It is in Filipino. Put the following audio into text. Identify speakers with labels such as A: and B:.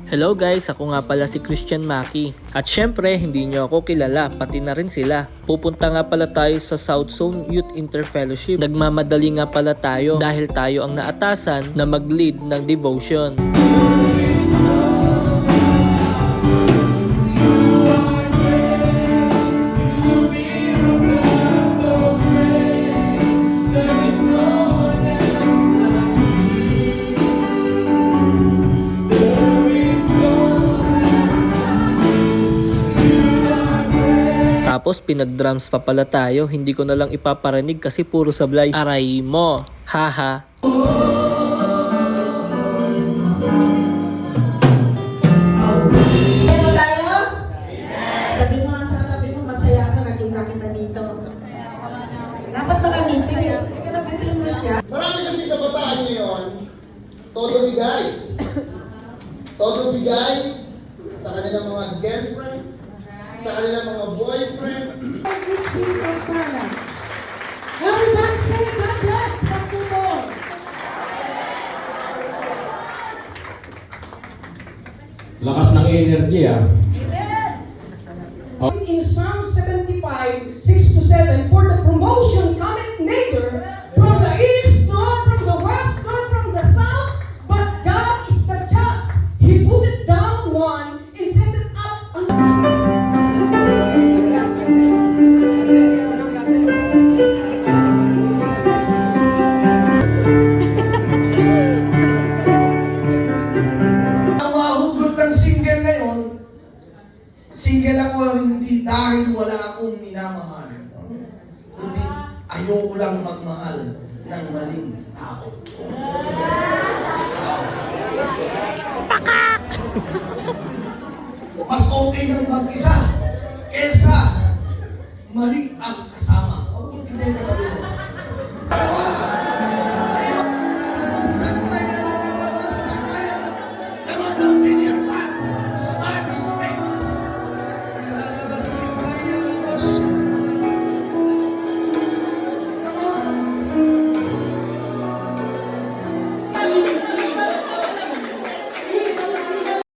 A: Hello guys, ako nga pala si Christian Maki. At syempre, hindi nyo ako kilala, pati na rin sila. Pupunta nga pala tayo sa South Zone Youth Interfellowship. Nagmamadali nga pala tayo dahil tayo ang naatasan na mag-lead ng devotion. Tapos pinag-drums pa pala tayo, hindi ko na lang ipaparinig kasi puro sablay. Aray mo, haha.
B: Hello tayo? Sabi mo nga sa katabi mo, masaya ka, nakita kita dito. Dapat nakangiti, ikanabitin mo siya.
C: Marami kasi kabataan ngayon, todo bigay. Todo bigay sa kanilang mga girlfriend, sa kanilang mga boyfriend.
B: Everybody say God bless, Pastor Paul.
D: Lakas ng energy
E: In Psalm 75, 6-7, for the promotion cometh neither from the east, nor from the west, nor from the south, but God is the just. He put it down one and set it up
C: Ang mahugot ng single ngayon, single ako hindi dahil wala akong minamahal. Kundi ayoko lang magmahal ng maling tao. Mas okay nang mag-isa kesa mali ang kasama. Huwag mo tindihan ka